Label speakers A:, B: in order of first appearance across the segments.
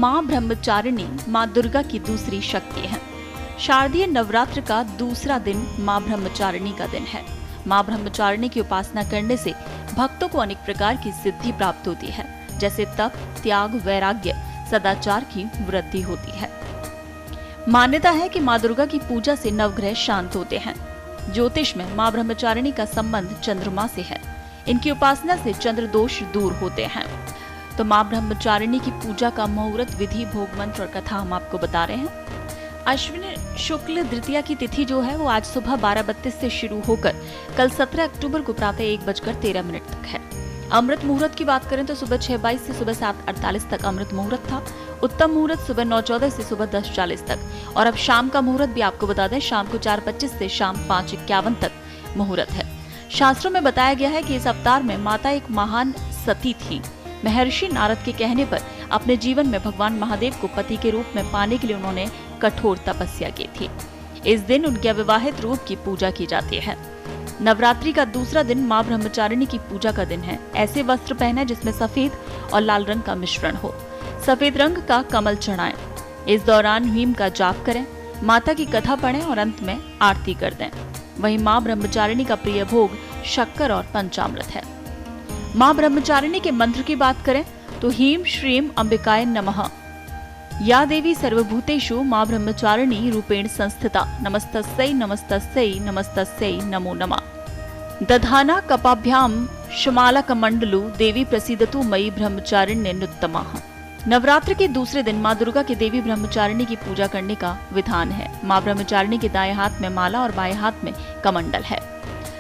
A: माँ ब्रह्मचारिणी माँ दुर्गा की दूसरी शक्ति है। शारदीय नवरात्र का दूसरा दिन माँ ब्रह्मचारिणी का दिन है। माँ ब्रह्मचारिणी की उपासना करने से भक्तों को अनेक प्रकार की सिद्धि प्राप्त होती है, जैसे तप, त्याग, वैराग्य, सदाचार की वृद्धि होती है। मान्यता है कि माँ दुर्गा की पूजा से नवग्रह शांत होते हैं। ज्योतिष में माँ ब्रह्मचारिणी का संबंध चंद्रमा से है। इनकी उपासना से चंद्र दोष दूर होते हैं। तो माँ ब्रह्मचारिणी की पूजा का मुहूर्त, विधि, भोग मंत्र और कथा हम आपको बता रहे हैं। अश्विन शुक्ल द्वितीया की तिथि जो है वो आज सुबह 12:32 से शुरू होकर कल 17 अक्टूबर को प्रातः 1:13 तक है। अमृत मुहूर्त की बात करें तो सुबह 6:22 से सुबह 7:48 तक अमृत मुहूर्त था। उत्तम मुहूर्त सुबह 9:14 से सुबह 10:40 तक। और अब शाम का मुहूर्त भी आपको बता दें, शाम को 4:25 से शाम 5:51 तक मुहूर्त है। शास्त्रों में बताया गया है कि इस अवतार में माता एक महान सती थी। महर्षि नारद के कहने पर अपने जीवन में भगवान महादेव को पति के रूप में पाने के लिए उन्होंने कठोर तपस्या की थी। इस दिन उनके अविवाहित रूप की पूजा की जाती है। नवरात्रि का दूसरा दिन माँ ब्रह्मचारिणी की पूजा का दिन है। ऐसे वस्त्र पहने जिसमें सफेद और लाल रंग का मिश्रण हो। सफेद रंग का कमल चढ़ाएं। इस दौरान ह्रीम का जाप करें, माता की कथा पढ़ें और अंत में आरती कर दें। वहीं माँ ब्रह्मचारिणी का प्रिय भोग शक्कर और पंचामृत है। माँ ब्रह्मचारिणी के मंत्र की बात करें तो ह्रीं श्रीं अंबिकाय नमः, या देवी सर्वभूतेषु माँ ब्रह्मचारिणी रूपेण संस्थिता, नमस्तस्यै नमस्तस्यै नमस्तस्यै नमो नमः। दधाना कपाभ्याम शमालकमंडलु देवी प्रसीदतु मयि ब्रह्मचारिण्यनुत्तमः। नवरात्र के दूसरे दिन माँ दुर्गा के देवी ब्रह्मचारिणी की पूजा करने का विधान है। माँ ब्रह्मचारिणी के दाएं हाथ में माला और बाएं हाथ में कमंडल है।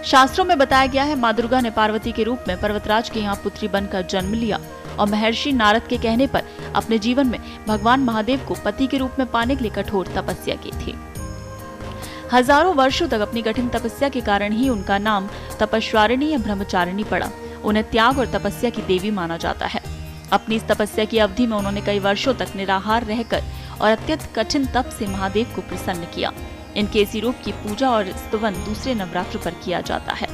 A: शास्त्रों में बताया गया है माँ दुर्गा ने पार्वती के रूप में पर्वतराज के यहाँ पुत्री बनकर जन्म लिया और महर्षि नारद के कहने पर अपने जीवन में भगवान महादेव को पति के रूप में पाने के लिए कठोर तपस्या की थी। हजारों वर्षों तक अपनी कठिन तपस्या के कारण ही उनका नाम तपस्वारिणी या ब्रह्मचारिणी पड़ा। उन्हें त्याग और तपस्या की देवी माना जाता है। अपनी इस तपस्या की अवधि में उन्होंने कई वर्षों तक निराहार रहकर और अत्यंत कठिन तप से महादेव को प्रसन्न किया। इनके इसी रूप की पूजा और स्तवन दूसरे नवरात्र पर किया जाता है।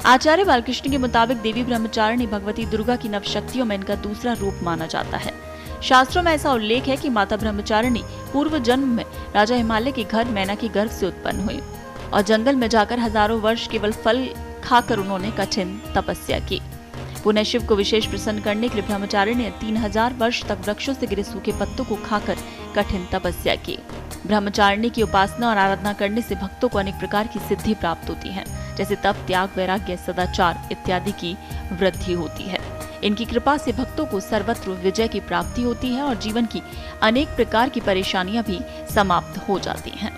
A: आचार्य बालकृष्ण के मुताबिक देवी ब्रह्मचारिणी भगवती दुर्गा की नवशक्तियों में इनका दूसरा रूप माना जाता है। शास्त्रों में ऐसा उल्लेख है कि माता ब्रह्मचारिणी पूर्व जन्म में राजा हिमालय के घर मैना के गर्भ से उत्पन्न हुई और जंगल में जाकर हजारों वर्ष केवल फल खाकर उन्होंने कठिन तपस्या की। पुनः शिव को विशेष प्रसन्न करने के लिए ब्रह्मचारिणी ने 3000 वर्ष तक वृक्षों से गिरे सूखे पत्तों को खाकर कठिन तपस्या की। ब्रह्मचारिणी की उपासना और आराधना करने से भक्तों को अनेक प्रकार की सिद्धि प्राप्त होती है, जैसे तप, त्याग, वैराग्य, सदाचार इत्यादि की वृद्धि होती है। इनकी कृपा से भक्तों को सर्वत्र विजय की प्राप्ति होती है और जीवन की अनेक प्रकार की परेशानियां भी समाप्त हो जाती हैं।